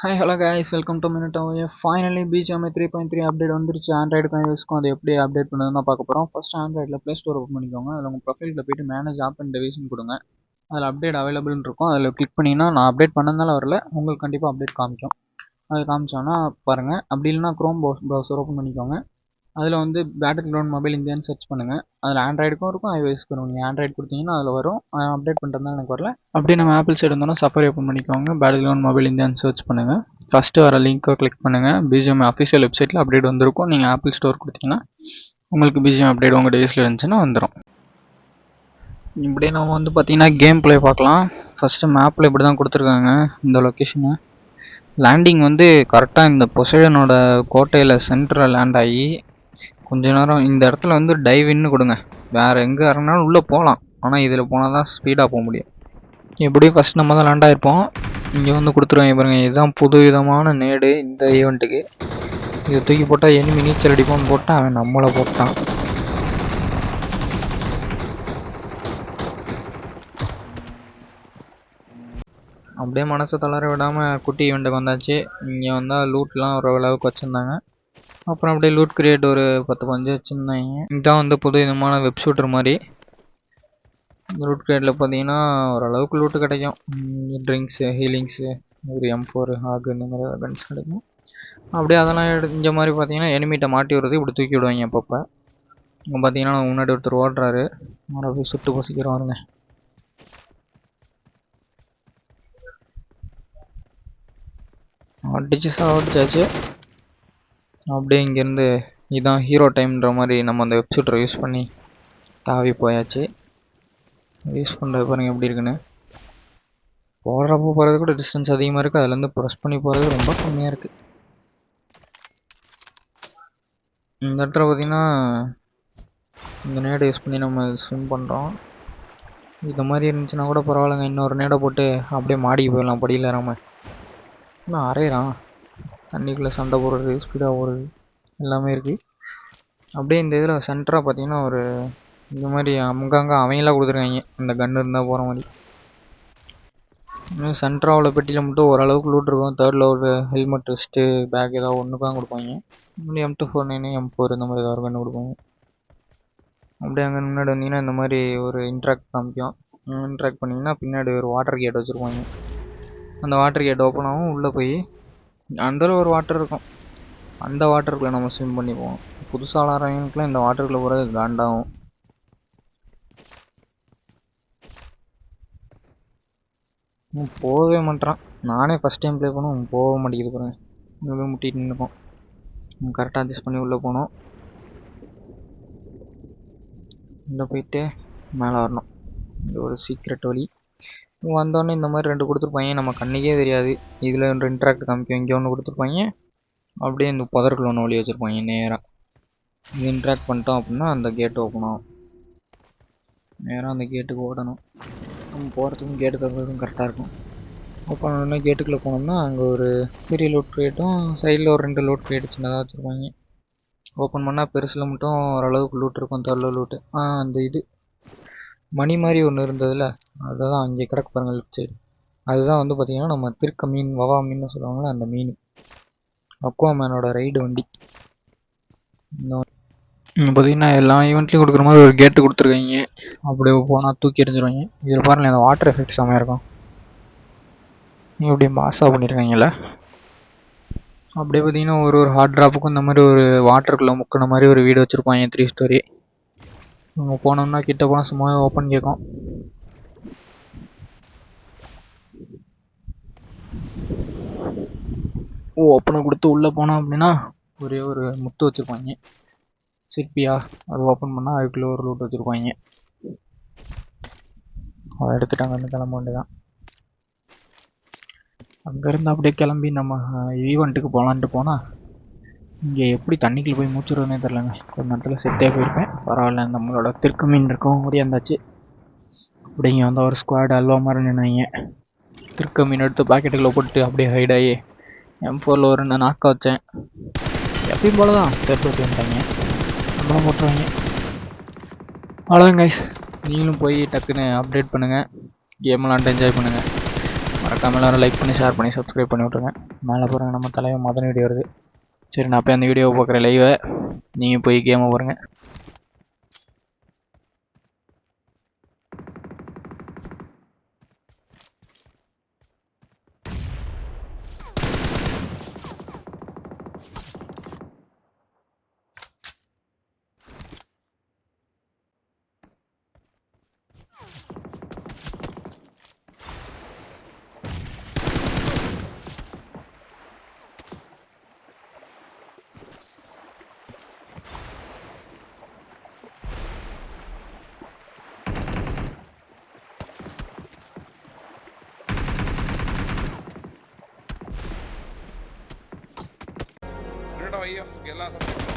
Hi hello guys, welcome to minute. Finally BGMI 3.3 update வந்துருச்சு. ஆண்ட்ராய்டுக்கும் ஐஓஎஸ்க்கும் அதை எப்படி அப்டேட் பண்ணுறதுன்னு தான் பார்க்க போகிறோம். ஃபஸ்ட்டு ஆண்ட்ராய்டில் ப்ளே ஸ்டோர் ஓப்பன் பண்ணிக்கோங்க. அதில் உங்கள் ப்ரொஃபைலில் போய்ட்டு மேனேஜ் ஆப் அண்ட் டிவைஸ்னு கொடுங்க. அதில் அப்டேட் அவைலபிள்னு இருக்கும். அதில் கிளிக் பண்ணிங்கன்னா நான் அப்டேட் பண்ணதுனால வரல, உங்களுக்கு கண்டிப்பாக அப்டேட் காமிக்கும். அது காமிச்சோன்னா பாருங்கள். அப்படி இல்லைனா க்ரோம் ப்ரௌசர் ஓப்பன் பண்ணிக்கோங்க. அதில் வந்து பேட்டில் கிரவுண்ட் மொபைல் இந்தியான்னு சர்ச் பண்ணுங்கள். அதில் ஆண்ட்ராய்டுக்கும் இருக்கும், ஐஓஎஸ்க்கும் இருக்கும். நீங்கள் ஆண்ட்ராய்டு கொடுத்தீங்கன்னா அதில் வரும். அப்டேட் பண்ணுறதுனால எனக்கு வரல. அப்படியே நம்ம ஆப்பிள் சைடு வந்தோன்னா சஃபாரி ஓப்பன் பண்ணிக்கோங்க. பேட்டில் கிரவுண்ட் மொபைல் இந்தியான்னு சர்ச் பண்ணுங்கள். ஃபஸ்ட்டு வர லிங்க்கை கிளிக் பண்ணுங்கள். பிஜிஎம் அஃபிஷியல் வெப்சைட்டில் அப்டேட் வந்திருக்கும். நீங்கள் ஆப்பிள் ஸ்டோர் கொடுத்தீங்கன்னா உங்களுக்கு பிஜிஎம் அப்டேட் உங்கள் டிவைஸில் இருந்துச்சுன்னா வந்துடும். இப்படியே நம்ம வந்து பார்த்திங்கன்னா கேம் ப்ளே பார்க்கலாம். ஃபஸ்ட்டு மேப்பில் இப்படி தான் கொடுத்துருக்காங்க இந்த லொக்கேஷனு. லேண்டிங் வந்து கரெக்டாக இந்த பொசைடனோட கோட்டையில் சென்டரில் லேண்ட் ஆகி கொஞ்ச நேரம் இந்த இடத்துல வந்து டைவின்னு கொடுங்க. வேறு எங்கே இறங்கினாலும் உள்ளே போகலாம், ஆனால் இதில் போனால் தான் ஸ்பீடாக போக முடியும். எப்படியும் ஃபஸ்ட் நம்ம தான் லேண்ட் ஆகிருப்போம். இங்கே வந்து கொடுத்துருவாங்க பாருங்கள். இதுதான் புது விதமான நேடு இந்த ஈவெண்ட்டுக்கு. இதை தூக்கி போட்டால் எனிமி நீச்சல் அடிப்போம்னு போட்டால் அவன் நம்மளை போட்டான். அப்படியே மனசை தளர விடாமல் குட்டி ஈவெண்ட்டுக்கு வந்தாச்சு. இங்கே வந்தால் லூட்லாம் ஓரளவுக்கு வச்சுருந்தாங்க. அப்புறம் அப்படியே லூட் கிரியேட் ஒரு 10-15 வச்சுருந்தாங்க. இதுதான் வந்து புது விதமான வெப் ஷூட்டர் மாதிரி. லூட் கிரியேட்டில் பார்த்தீங்கன்னா ஓரளவுக்கு லூட்டு கிடைக்கும். ட்ரிங்க்ஸு, ஹீலிங்ஸு, ஒரு M4 ஆகு இந்த மாதிரி கன்ஸ் கிடைக்கும். அப்படியே அதெல்லாம் இந்த மாதிரி பார்த்தீங்கன்னா எனிமிட்ட மாட்டி விடுறது இப்படி தூக்கி விடுவாங்க அப்பப்போ. இங்கே பார்த்தீங்கன்னா முன்னாடி ஒருத்தர் ஓடுறாரு, அவரை போய் சுட்டு பசிக்கிறோம் வருங்க. அடிச்சு சாப்பிட்டாச்சு. அப்படியே இங்கேருந்து இதுதான் ஹீரோ டைம்ன்ற மாதிரி நம்ம அந்த வெப்சூட்டரை யூஸ் பண்ணி தாவி போயாச்சு. யூஸ் பண்ணுறது பாருங்கள் எப்படி இருக்குன்னு. போடுறப்போ போகிறது கூட டிஸ்டன்ஸ் அதிகமாக இருக்குது, அதுலேருந்து ப்ரெஸ் பண்ணி போகிறது ரொம்ப கம்மியாக இருக்குது. இந்த இடத்துல பார்த்திங்கன்னா இந்த நேடை யூஸ் பண்ணி நம்ம ஸ்விம் பண்ணுறோம். இந்த மாதிரி இருந்துச்சுன்னா கூட பரவாயில்லைங்க. இன்னொரு நேடை போட்டு அப்படியே மாடிக்கு போயிடலாம் படியில் ஏறாமல். இன்னும் அரையிறான். தண்ணிக்குள்ளே சண்டை போடுறது, ஸ்பீடாக போடுறது எல்லாமே இருக்குது. அப்படியே இந்த இதில் சென்டராக பார்த்திங்கன்னா ஒரு இந்த மாதிரி அங்கங்கே அவங்களாம் கொடுத்துருக்காங்க இந்த கன்று இருந்தால் போகிற மாதிரி. இன்னும் சென்டராக பெட்டியில் மட்டும் ஓரளவுக்கு லூட் இருக்கும். தேர்டில் ஒரு ஹெல்மெட், வெஸ்ட்டு, பேக் ஏதாவது ஒன்று தான் கொடுப்பாங்க. இன்னும் M249, M4 இந்த மாதிரி ஏதாவது ஒரு கன்று கொடுப்பாங்க. அப்படியே அங்கே முன்னாடி வந்தீங்கன்னா இந்த மாதிரி ஒரு இன்ட்ராக்ட் காமிக்கும். இன்ட்ராக்ட் பண்ணிங்கன்னா பின்னாடி ஒரு வாட்டர் கேட் வச்சுருப்பாங்க. அந்த வாட்டர் கேட் ஓப்பன் ஆகும். உள்ளே போய் அண்டரில் ஒரு வாட்டர் இருக்கும். அந்த வாட்டருக்குள்ளே நம்ம ஸ்விம் பண்ணி போவோம். புதுசாக விளாட்றவங்களுக்குலாம் இந்த வாட்டருக்குள்ளே போகிறது காண்டாகும். போகவே மாட்டேறான். நானே ஃபஸ்ட் டைம் ப்ளே பண்ணோம், போக மாட்டேங்குது பாருங்க. இவ்வளோ முட்டிட்டு நின்றுப்போம். கரெக்டாக அட்ஜஸ்ட் பண்ணி உள்ளே போனோம். உள்ளே போயிட்டு மேலே வரணும். இது ஒரு சீக்ரெட் வழி. வந்தோடனே இந்த மாதிரி 2 கொடுத்துருப்பாங்க. நம்ம கண்ணுக்கே தெரியாது. இதில் 2 இன்ட்ராக்ட் காமிக்கும். இங்கே ஒன்று கொடுத்துருப்பாங்க. அப்படியே இந்த புதருக்குள்ள ஒன்று வழி வச்சுருப்பாங்க நேராக. இது இன்ட்ராக்ட் பண்ணிட்டோம் அப்படின்னா அந்த கேட்டு ஓப்பன் ஆகும். நேராக அந்த கேட்டுக்கு ஓடணும். நம்ம போகிறதுக்கும் கேட்டு தரதுக்கும் கரெக்டாக இருக்கும். ஓப்பன் ஆனோடனே கேட்டுக்குள்ளே போனோம்னா அங்கே ஒரு பெரிய லோட் கிரியேட்டும் சைடில் ஒரு 2 லோட் கிரியேட் சின்னதாக வச்சுருப்பாங்க. ஓப்பன் பண்ணால் பெருசில் மட்டும் ஓரளவுக்கு லூட் இருக்கும். தரல லூட்டு அந்த இது மணி மாதிரி ஒன்று இருந்ததில்ல, அதுதான் அங்கே கிடக்கு பாருங்கள் லெஃப்ட் சைடு. அதுதான் வந்து பார்த்திங்கன்னா நம்ம திருக்க மீன், வவா மீன் சொல்லுவாங்களே அந்த மீன். அக்வாமேனோட ரைடு வண்டி. இந்த பார்த்திங்கன்னா எல்லா ஈவெண்ட்லேயும் கொடுக்குற மாதிரி ஒரு கேட்டு கொடுத்துருக்காங்க. அப்படியே போனால் தூக்கி எறிஞ்சிருவாங்க. இதில் பாருங்கள் அந்த வாட்டர் எஃபெக்ட் செம்மையாக இருக்கும். இப்படி மாசாக பண்ணியிருக்காங்கல்ல. அப்படியே பார்த்திங்கன்னா ஒரு ஹார்ட் ட்ராப்புக்கும் இந்த மாதிரி ஒரு வாட்டருக்குள்ளே முக்கின மாதிரி ஒரு வீடு வச்சுருப்பாங்க 3 ஸ்டோரி. நம்ம போனோம்னா கிட்ட போனால் சும்மாவே ஓப்பன் கேட்கும். ஓப்பனை கொடுத்து உள்ளே போனோம் அப்படின்னா ஒரே ஒரு முத்து வச்சுருப்பாங்க. சிற்பியா அது ஓப்பன் பண்ணால் அதுக்குள்ளே ஒரு லூட் வச்சுருப்பாங்க. அதை எடுத்துகிட்டு அங்கேருந்து கிளம்ப வேண்டியதான். அங்கேருந்து அப்படியே கிளம்பி நம்ம ஈவெண்ட்டுக்கு போகலான்ட்டு போனால் இங்கே எப்படி தண்ணிக்குள்ளே போய் மூச்சுடுறதுனே தெரிலங்க. கொஞ்ச நேரத்தில் செத்தே போயிருப்பேன். பரவாயில்ல, நம்மளோட திருக்கு மீன் இருக்கவும் ஓடியாந்தாச்சு. அப்படி இங்கே வந்து ஒரு ஸ்குவாட் அல்வா மாதிரி நின்னாங்க. திருக்கு மீன் எடுத்து பாக்கெட்டுக்குள்ளே போட்டு அப்படியே ஹைடாகி M4 ஒரு 2 நாக்க வச்சேன். எப்பயும் போல தான் தேர்ட் வந்துட்டாங்க. நம்மளும் போட்டுருவாங்க. அவ்வளோதான் கைஸ். நீங்களும் போய் டக்குன்னு அப்டேட் பண்ணுங்கள். கேம் விளாண்டு என்ஜாய் பண்ணுங்கள். மறக்காம எல்லாரும் லைக் பண்ணி ஷேர் பண்ணி சப்ஸ்கிரைப் பண்ணி விட்ருங்க. மேலே பாருங்கள் நம்ம தலைவன் மதன் வீடியோ வருது. சரி நான் போய் அந்த வீடியோவை பார்க்குறேன் லைவை, நீங்கள் போய் கேமை பாருங்கள். VF எல்லாம்